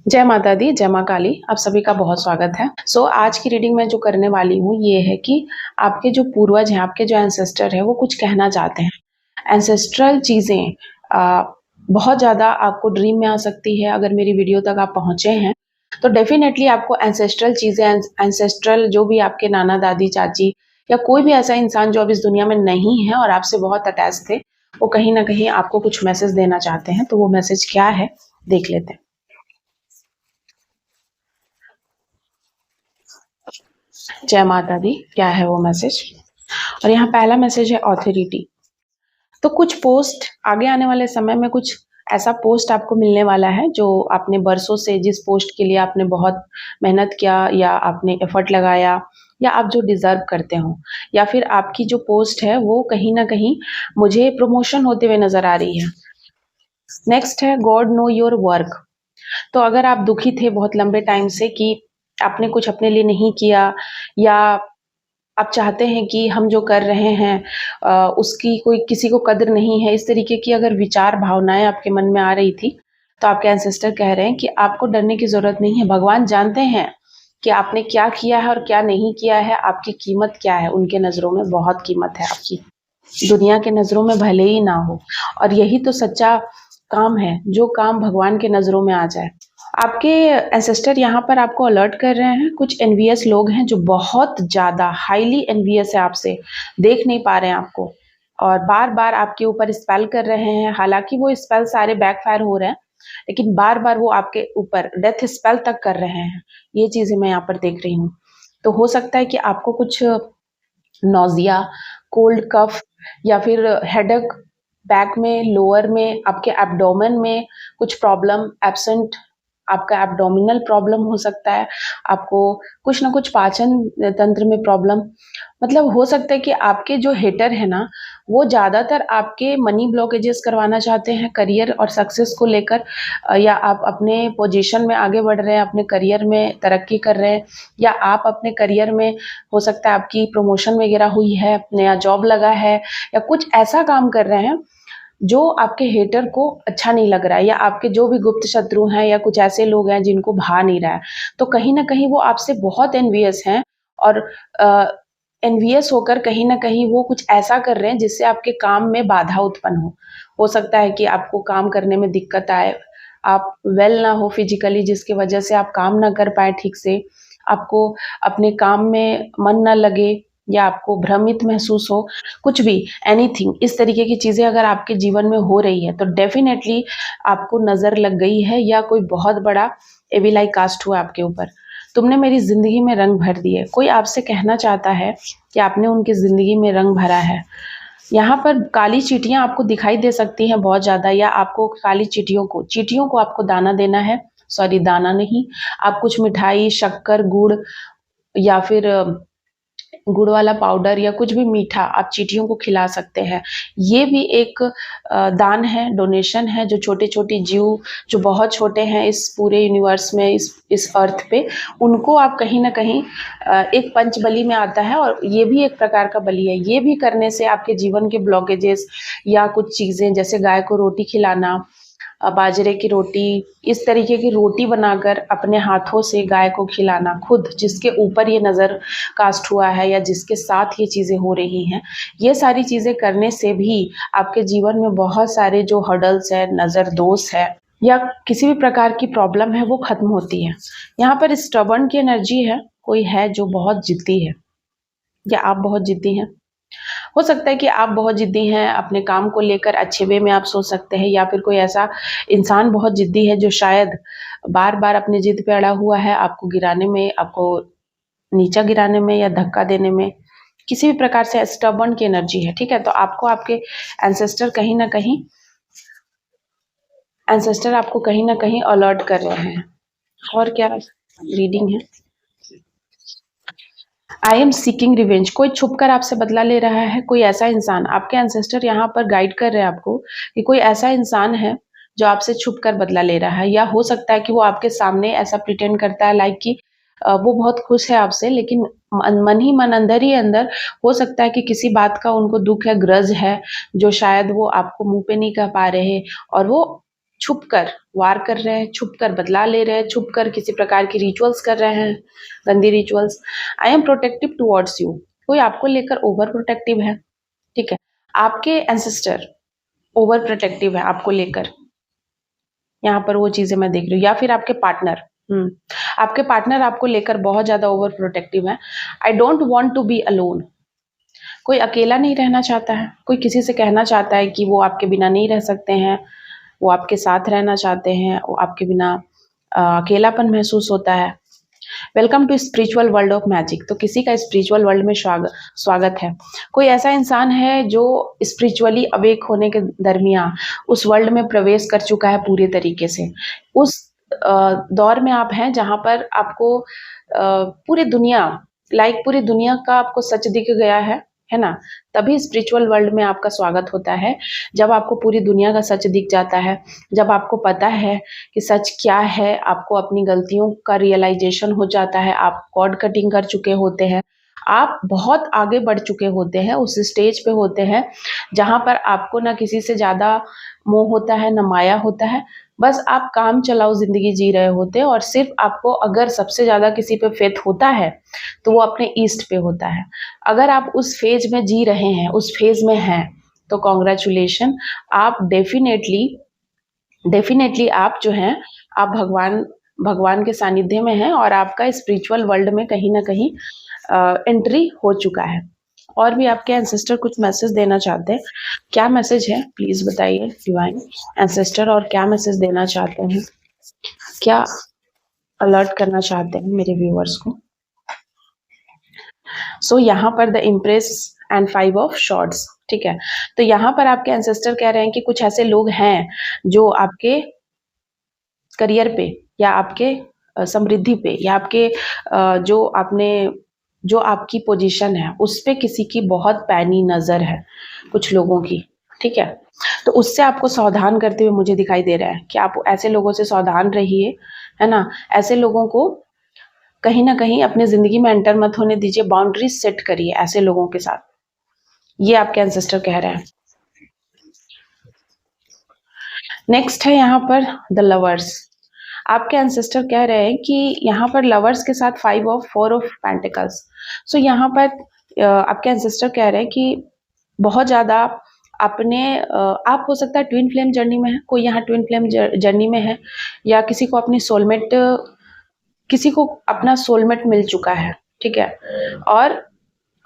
जय माता दी, जय माँ काली, आप सभी का बहुत स्वागत है। आज की रीडिंग मैं जो करने वाली हूँ ये है कि आपके जो पूर्वज हैं, आपके जो एंसेस्टर हैं, वो कुछ कहना चाहते हैं। एंसेस्ट्रल चीज़ें बहुत ज़्यादा आपको ड्रीम में आ सकती है। अगर मेरी वीडियो तक आप पहुँचे हैं, तो डेफ़िनेटली आपको एंसेस्ट्रल चीज़ें एंसेस्ट्रल जो भी आपके नाना, दादी, चाची या कोई भी ऐसा इंसान जो अब इस दुनिया में नहीं है और आपसे बहुत अटैच थे, वो कहीं न कहीं आपको कुछ मैसेज देना चाहते हैं। तो वो मैसेज क्या है, देख लेते हैं। जय माता दी, क्या है वो मैसेज? और यहाँ पहला मैसेज है ऑथोरिटी। तो कुछ पोस्ट आगे आने वाले समय में कुछ ऐसा पोस्ट आपको मिलने वाला है जो आपने बरसों से जिस पोस्ट के लिए आपने बहुत मेहनत किया या आपने एफर्ट लगाया या आप जो डिजर्व करते हो, या फिर आपकी जो पोस्ट है वो कहीं ना कहीं मुझे प्रमोशन होते हुए नजर आ रही है। नेक्स्ट है गॉड नो योर वर्क। तो अगर आप दुखी थे बहुत लंबे टाइम से कि आपने कुछ अपने लिए नहीं किया, या आप चाहते हैं कि हम जो कर रहे हैं उसकी कोई किसी को कदर नहीं है, इस तरीके की अगर विचार भावनाएं आपके मन में आ रही थी, तो आपके एंसेस्टर कह रहे हैं कि आपको डरने की जरूरत नहीं है। भगवान जानते हैं कि आपने क्या किया है और क्या नहीं किया है, आपकी कीमत क्या है। उनके नजरों में बहुत कीमत है आपकी, दुनिया के नजरों में भले ही ना हो। और यही तो सच्चा काम है, जो काम भगवान के नजरों में आ जाए। आपके एंसेस्टर यहाँ पर आपको अलर्ट कर रहे हैं। कुछ एनवियस लोग हैं जो बहुत ज्यादा हाईली एनवियस है आपसे, देख नहीं पा रहे हैं आपको और बार बार आपके ऊपर स्पेल कर रहे हैं। हालांकि वो स्पेल सारे बैकफायर हो रहे हैं, लेकिन बार बार वो आपके ऊपर डेथ स्पेल तक कर रहे हैं। ये चीजें मैं यहाँ पर देख रही हूँ। तो हो सकता है कि आपको कुछ नोजिया, कोल्ड कफ या फिर हेडेक, बैक में, लोअर में, आपके एब्डोमेन में कुछ प्रॉब्लम, एब्सेंट आपका एब्डोमिनल प्रॉब्लम हो सकता है। आपको कुछ ना कुछ पाचन तंत्र में प्रॉब्लम, मतलब हो सकता है कि आपके जो हेटर है ना, वो ज़्यादातर आपके मनी ब्लॉकेजेस करवाना चाहते हैं करियर और सक्सेस को लेकर, या आप अपने पोजीशन में आगे बढ़ रहे हैं, अपने करियर में तरक्की कर रहे हैं, या आप अपने करियर में हो सकता है आपकी प्रमोशन वगैरह हुई है, नया जॉब लगा है, या कुछ ऐसा काम कर रहे हैं जो आपके हेटर को अच्छा नहीं लग रहा है, या आपके जो भी गुप्त शत्रु हैं या कुछ ऐसे लोग हैं जिनको भा नहीं रहा है, तो कहीं ना कहीं वो आपसे बहुत एनवियस हैं। और एनवियस होकर कहीं ना कहीं वो कुछ ऐसा कर रहे हैं जिससे आपके काम में बाधा उत्पन्न हो सकता है कि आपको काम करने में दिक्कत आए, आप वेल ना हो फिजिकली, जिसकी वजह से आप काम ना कर पाए ठीक से, आपको अपने काम में मन ना लगे, या आपको भ्रमित महसूस हो, कुछ भी, एनीथिंग, इस तरीके की चीज़ें अगर आपके जीवन में हो रही है तो डेफिनेटली आपको नज़र लग गई है, या कोई बहुत बड़ा एविल आई कास्ट हुआ आपके ऊपर। तुमने मेरी ज़िंदगी में रंग भर दिए। कोई आपसे कहना चाहता है कि आपने उनकी ज़िंदगी में रंग भरा है। यहाँ पर काली चींटियाँ आपको दिखाई दे सकती हैं बहुत ज़्यादा, या आपको काली चींटियों को आपको दाना देना है। सॉरी, दाना नहीं, आप कुछ मिठाई, शक्कर, गुड़, या फिर गुड़ वाला पाउडर या कुछ भी मीठा आप चींटियों को खिला सकते हैं। ये भी एक दान है, डोनेशन है, जो छोटे छोटे जीव जो बहुत छोटे हैं इस पूरे यूनिवर्स में, इस अर्थ पे, उनको आप कहीं ना कहीं एक पंच बलि में आता है, और ये भी एक प्रकार का बलि है। ये भी करने से आपके जीवन के ब्लॉकेजेस या कुछ चीज़ें, जैसे गाय को रोटी खिलाना, बाजरे की रोटी, इस तरीके की रोटी बनाकर अपने हाथों से गाय को खिलाना, खुद जिसके ऊपर ये नज़र कास्ट हुआ है या जिसके साथ ये चीज़ें हो रही हैं, ये सारी चीज़ें करने से भी आपके जीवन में बहुत सारे जो हर्डल्स है, नज़र दोष है, या किसी भी प्रकार की प्रॉब्लम है, वो खत्म होती है। यहाँ पर स्टबर्न की एनर्जी है, कोई है जो बहुत जिद्दी है, या आप बहुत जिद्दी हैं। हो सकता है कि आप बहुत जिद्दी हैं अपने काम को लेकर, अच्छे वे में आप सोच सकते हैं, या फिर कोई ऐसा इंसान बहुत जिद्दी है जो शायद बार बार अपनी जिद पे अड़ा हुआ है, आपको गिराने में, आपको नीचा गिराने में या धक्का देने में, किसी भी प्रकार से स्टबर्न की एनर्जी है। ठीक है, तो आपको आपके एंसेस्टर कहीं ना कहीं अलर्ट कर रहे हैं। और क्या रीडिंग है? I am seeking revenge. कोई छुपकर आपसे बदला ले रहा है, कोई ऐसा इंसान, आपके एंसेस्टर यहाँ पर गाइड कर रहे हैं आपको कि कोई ऐसा इंसान है जो आपसे छुपकर बदला ले रहा है, या हो सकता है कि वो आपके सामने ऐसा प्रिटेंड करता है लाइक कि वो बहुत खुश है आपसे, लेकिन मन ही मन, अंदर ही अंदर हो सकता है कि किसी बात का उनको दुख है, ग्रज है, जो शायद वो आपको मुंह पे नहीं कह पा रहे, और वो छुप कर वार कर रहे हैं, छुप कर बदला ले रहे हैं, छुप कर किसी प्रकार की रिचुअल्स कर रहे हैं, गंदी rituals. I am protective towards you, कोई आपको लेकर ओवर प्रोटेक्टिव है, ठीक है। आपके एंसेस्टर ओवर प्रोटेक्टिव है आपको लेकर, यहाँ पर वो चीजें मैं देख रही हूँ। या फिर आपके पार्टनर, आपके पार्टनर आपको लेकर बहुत ज्यादा ओवर प्रोटेक्टिव है। I don't want to be alone, कोई अकेला नहीं रहना चाहता है, कोई किसी से कहना चाहता है कि वो आपके बिना नहीं रह सकते हैं, वो आपके साथ रहना चाहते हैं, वो आपके बिना अकेलापन महसूस होता है। Welcome to spiritual world of magic, तो किसी का स्पिरिचुअल वर्ल्ड में स्वागत है। कोई ऐसा इंसान है जो स्पिरिचुअली अवेक होने के दरमियान उस वर्ल्ड में प्रवेश कर चुका है पूरे तरीके से। उस दौर में आप हैं जहां पर आपको पूरी दुनिया का आपको सच दिख गया है ना। तभी स्पिरिचुअल वर्ल्ड में आपका स्वागत होता है, जब आपको पूरी दुनिया का सच दिख जाता है, जब आपको पता है कि सच क्या है, आपको अपनी गलतियों का रियलाइजेशन हो जाता है, आप कॉर्ड कटिंग कर चुके होते हैं, आप बहुत आगे बढ़ चुके होते हैं, उस स्टेज पे होते हैं जहां पर आपको ना किसी से ज्यादा मोह होता है, ना माया होता है। बस आप काम चलाओ जिंदगी जी रहे होते हैं, और सिर्फ आपको अगर सबसे ज्यादा किसी पे फेथ होता है तो वो अपने ईस्ट पे होता है। अगर आप उस फेज में जी रहे हैं, उस फेज में हैं, तो कॉन्ग्रेचुलेशन, आप डेफिनेटली आप जो हैं, आप भगवान के सानिध्य में हैं, और आपका स्पिरिचुअल वर्ल्ड में कहीं ना कहीं एंट्री हो चुका है। और भी आपके एंसेस्टर कुछ मैसेज देना चाहते हैं, क्या मैसेज है प्लीज बताइए डिवाइन एंसेस्टर, और क्या मैसेज देना चाहते हैं, क्या अलर्ट करना चाहते हैं मेरे व्यूअर्स को। सो यहाँ पर the impress and 5 of shorts, ठीक है। तो यहाँ पर आपके एंसेस्टर कह रहे हैं कि कुछ ऐसे लोग हैं जो आपके करियर पे, या आपके समृद्धि पे, या आपके जो आपकी पोजीशन है उस पे किसी की बहुत पैनी नजर है कुछ लोगों की, ठीक है। तो उससे आपको सावधान करते हुए मुझे दिखाई दे रहा है कि आप ऐसे लोगों से सावधान रहिए, है ना। ऐसे लोगों को कहीं ना कहीं अपने जिंदगी में एंटर मत होने दीजिए, बाउंड्रीज सेट करिए ऐसे लोगों के साथ, ये आपके एंसेस्टर कह रहे हैं। नेक्स्ट है यहाँ पर द लवर्स, आपके एंसेस्टर कह रहे हैं कि यहाँ पर लवर्स के साथ 4 ऑफ पेंटिकल्स। सो यहाँ पर आपके एंसेस्टर कह रहे हैं कि बहुत ज्यादा आप हो सकता है ट्विन फ्लेम जर्नी में है, कोई यहाँ ट्विन फ्लेम जर्नी में है, या किसी को अपना सोलमेट मिल चुका है, ठीक है। और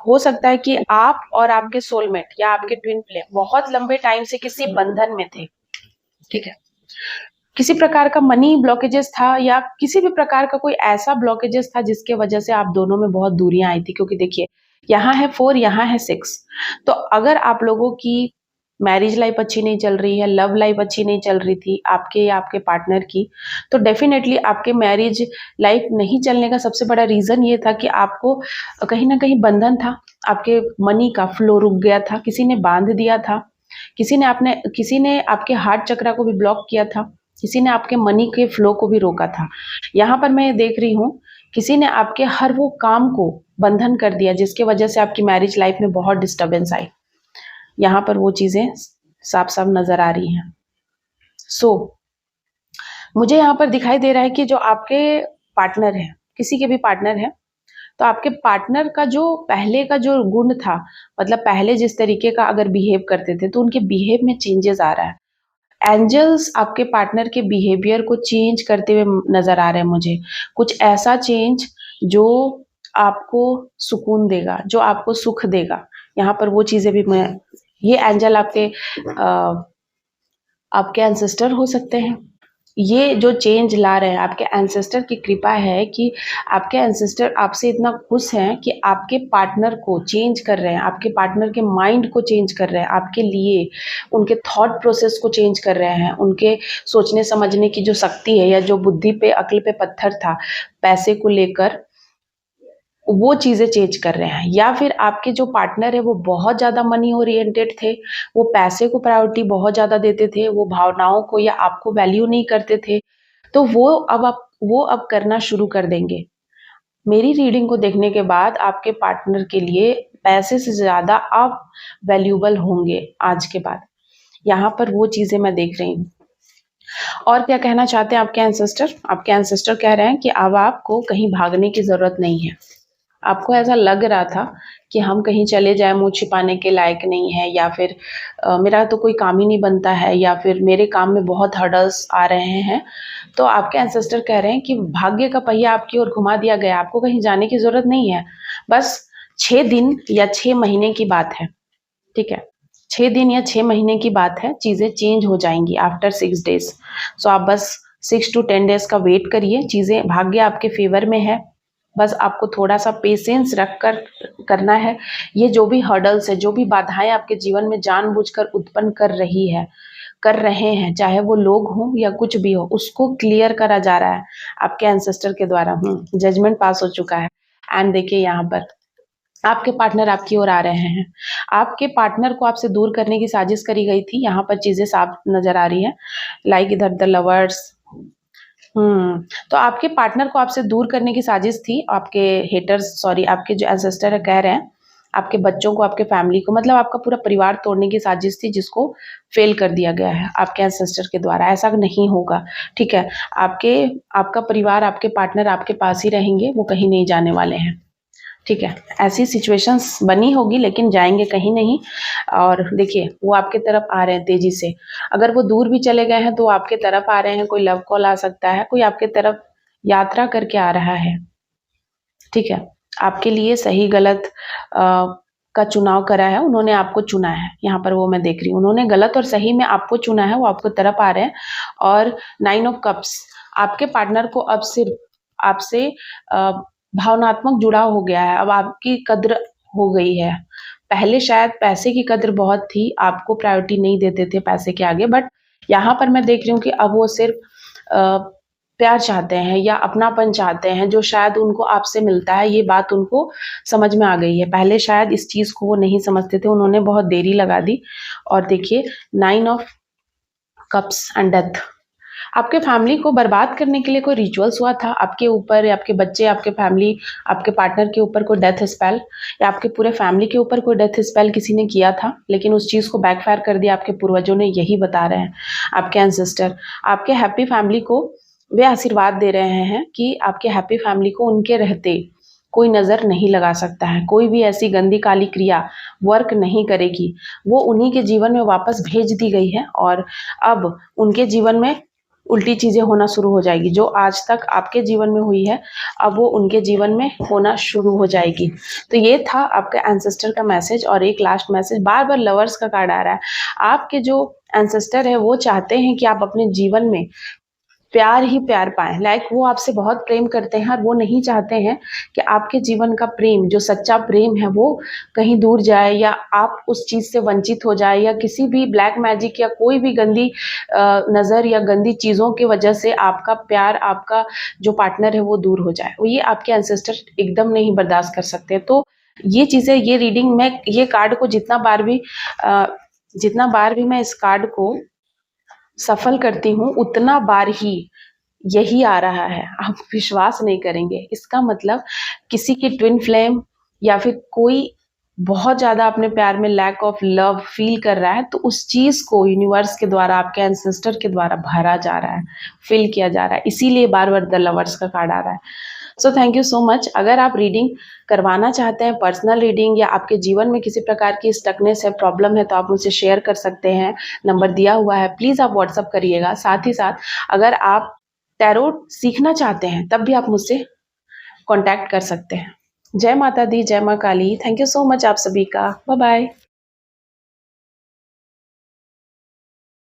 हो सकता है कि आप और आपके सोलमेट या आपके ट्विन फ्लेम बहुत लंबे टाइम से किसी बंधन में थे, ठीक है। किसी प्रकार का मनी ब्लॉकेजेस था, या किसी भी प्रकार का कोई ऐसा ब्लॉकेजेस था जिसके वजह से आप दोनों में बहुत दूरियां आई थी। क्योंकि देखिए यहाँ है 4, यहाँ है 6, तो अगर आप लोगों की मैरिज लाइफ अच्छी नहीं चल रही है, लव लाइफ अच्छी नहीं चल रही थी आपके या आपके पार्टनर की, तो डेफिनेटली आपके मैरिज लाइफ नहीं चलने का सबसे बड़ा रीजन ये था कि आपको कहीं ना कहीं बंधन था, आपके मनी का फ्लो रुक गया था, किसी ने बांध दिया था, किसी ने आपके हार्ट चक्रा को भी ब्लॉक किया था, किसी ने आपके मनी के फ्लो को भी रोका था। यहाँ पर मैं देख रही हूँ किसी ने आपके हर वो काम को बंधन कर दिया जिसके वजह से आपकी मैरिज लाइफ में बहुत डिस्टर्बेंस आई। यहाँ पर वो चीजें साफ साफ नजर आ रही हैं। मुझे यहाँ पर दिखाई दे रहा है कि जो आपके पार्टनर है, किसी के भी पार्टनर है, तो आपके पार्टनर का जो पहले का जो गुण था, मतलब पहले जिस तरीके का अगर बिहेव करते थे, तो उनके बिहेव में चेंजेस आ रहा है। एंजल्स आपके पार्टनर के बिहेवियर को चेंज करते हुए नजर आ रहे हैं मुझे, कुछ ऐसा चेंज जो आपको सुकून देगा, जो आपको सुख देगा। यहाँ पर वो चीजें भी ये एंजल आपके एंसेस्टर हो सकते हैं। ये जो चेंज ला रहे हैं आपके एंसेस्टर की कृपा है कि आपके एंसेस्टर आपसे इतना खुश हैं कि आपके पार्टनर को चेंज कर रहे हैं, आपके पार्टनर के माइंड को चेंज कर रहे हैं आपके लिए, उनके थॉट प्रोसेस को चेंज कर रहे हैं, उनके सोचने समझने की जो शक्ति है, या जो बुद्धि पे अक्ल पे पत्थर था पैसे को लेकर, वो चीजें चेंज कर रहे हैं। या फिर आपके जो पार्टनर है वो बहुत ज्यादा मनी ओरिएंटेड थे, वो पैसे को प्रायोरिटी बहुत ज्यादा देते थे, वो भावनाओं को या आपको वैल्यू नहीं करते थे, तो वो अब करना शुरू कर देंगे। मेरी रीडिंग को देखने के बाद आपके पार्टनर के लिए पैसे से ज्यादा आप वैल्यूबल होंगे आज के बाद। यहाँ पर वो चीजें मैं देख रही हूँ। और क्या कहना चाहते हैं आपके एंसेस्टर? आपके एंसेस्टर कह रहे हैं कि अब आपको कहीं भागने की ज़रूरत नहीं है। आपको ऐसा लग रहा था कि हम कहीं चले जाएँ, मुँह छिपाने के लायक नहीं है, या फिर मेरा तो कोई काम ही नहीं बनता है, या फिर मेरे काम में बहुत हर्डल्स आ रहे हैं। तो आपके एंसेस्टर कह रहे हैं कि भाग्य का पहिया आपकी ओर घुमा दिया गया, आपको कहीं जाने की ज़रूरत नहीं है। बस 6 दिन या 6 महीने की बात है, ठीक है? 6 दिन या 6 महीने की बात है, चीज़ें चेंज हो जाएँगी आफ्टर 6 डेज़। सो आप बस 6 टू 10 डेज़ का वेट करिए, चीज़ें भाग्य आपके फ़ेवर में है। बस आपको थोड़ा-सा पेशेंस रख कर करना है। ये जो भी हर्डल्स है, जो भी बाधाएँ आपके जीवन में जानबूझकर उत्पन्न कर रहे हैं, चाहे वो लोग हों या कुछ भी हो, उसको क्लियर करा जा रहा है आपके एंसेस्टर के द्वारा। जजमेंट पास हो चुका है। एंड देखिए यहाँ पर आपके पार्टनर आपकी ओर आ रहे हैं। आपके पार्टनर को आपसे दूर करने की साजिश करी गई थी, यहाँ पर चीज़ें साफ नज़र आ रही हैं। लाइक इधर द लवर्स। तो आपके पार्टनर को आपसे दूर करने की साजिश थी। आपके हेटर्स, सॉरी, आपके जो एंसेस्टर है कह रहे हैं, आपके बच्चों को, आपके फैमिली को, मतलब आपका पूरा परिवार तोड़ने की साजिश थी, जिसको फेल कर दिया गया है आपके एंसेस्टर के द्वारा। ऐसा नहीं होगा, ठीक है? आपका परिवार, आपके पार्टनर आपके पास ही रहेंगे, वो कहीं नहीं जाने वाले हैं, ठीक है? ऐसी सिचुएशंस बनी होगी लेकिन जाएँगे कहीं नहीं। और देखिए वो आपके तरफ आ रहे हैं तेज़ी से। अगर वो दूर भी चले गए हैं तो आपके तरफ आ रहे हैं, कोई लव कॉल आ सकता है, कोई आपके तरफ यात्रा करके आ रहा है, ठीक है? आपके लिए सही-गलत का चुनाव करा है, उन्होंने आपको चुना है। यहाँ पर वो मैं देख रही हूँ, उन्होंने गलत और सही में आपको चुना है, वो आपको तरफ आ रहे हैं। और 9 ऑफ कप्स, आपके पार्टनर को अब सिर्फ़ आपसे अ, भावनात्मक जुड़ाव हो गया है, अब आपकी कद्र हो गई है। पहले शायद पैसे की कद्र बहुत थी, आपको प्रायोरिटी नहीं देते थे पैसे के आगे, बट यहाँ पर मैं देख रही हूँ कि अब वो सिर्फ़ प्यार चाहते हैं या अपनापन चाहते हैं, जो शायद उनको आपसे मिलता है, ये बात उनको समझ में आ गई है। पहले शायद इस चीज़ को वो नहीं समझते थे, उन्होंने बहुत देरी लगा दी। और देखिए 9 ऑफ कप्स एंड डेथ, आपके फैमिली को बर्बाद करने के लिए कोई रिचुअल्स हुआ था आपके ऊपर, या आपके बच्चे, आपके फैमिली, आपके पार्टनर के ऊपर कोई डेथ स्पेल, या आपके पूरे फैमिली के ऊपर कोई डेथ स्पेल किसी ने किया था, लेकिन उस चीज़ को बैकफायर कर दिया आपके पूर्वजों ने, यही बता रहे हैं आपके एंसेस्टर। आपके हैप्पी फैमिली को वे आशीर्वाद दे रहे हैं कि आपके हैप्पी फैमिली को उनके रहते कोई नज़र नहीं लगा सकता है, कोई भी ऐसी गंदी काली क्रिया वर्क नहीं करेगी। वो उन्हीं के जीवन में वापस भेज दी गई है और अब उनके जीवन में उल्टी चीज़ें होना शुरू हो जाएगी। जो आज तक आपके जीवन में हुई है, अब वो उनके जीवन में होना शुरू हो जाएगी। तो ये था आपका एंसेस्टर का मैसेज। और एक लास्ट मैसेज, बार-बार लवर्स का कार्ड आ रहा है। आपके जो एंसेस्टर है वो चाहते हैं कि आप अपने जीवन में प्यार ही प्यार पाएँ। लाइक वो आपसे बहुत प्रेम करते हैं और वो नहीं चाहते हैं कि आपके जीवन का प्रेम, जो सच्चा प्रेम है, वो कहीं दूर जाए या आप उस चीज़ से वंचित हो जाए, या किसी भी ब्लैक मैजिक या कोई भी गंदी नज़र या गंदी चीज़ों की वजह से आपका प्यार, आपका जो पार्टनर है, वो दूर हो जाए। ये आपके एंसेस्टर एकदम नहीं बर्दाश्त कर सकते। तो ये चीज़ें, ये रीडिंग में, ये कार्ड को जितना बार भी मैं इस कार्ड को सफल करती हूँ, उतना बार ही यही आ रहा है। आप विश्वास नहीं करेंगे। इसका मतलब किसी की ट्विन फ्लेम या फिर कोई बहुत ज़्यादा अपने प्यार में लैक ऑफ लव फ़ील कर रहा है, तो उस चीज़ को यूनिवर्स के द्वारा, आपके एंसेस्टर के द्वारा भरा जा रहा है, फ़िल किया जा रहा है। इसीलिए बार-बार द लवर्स का कार्ड आ रहा है। So thank you so much. अगर आप रीडिंग करवाना चाहते हैं, पर्सनल रीडिंग, या आपके जीवन में किसी प्रकार की स्टकनेस है, प्रॉब्लम है, तो आप मुझसे शेयर कर सकते हैं। नंबर दिया हुआ है, प्लीज़ आप व्हाट्सएप करिएगा। साथ ही साथ अगर आप टैरो सीखना चाहते हैं, तब भी आप मुझसे कॉन्टैक्ट कर सकते हैं। जय माता दी, जय माँ Kali. Thank you so much आप सभी का। Bye bye.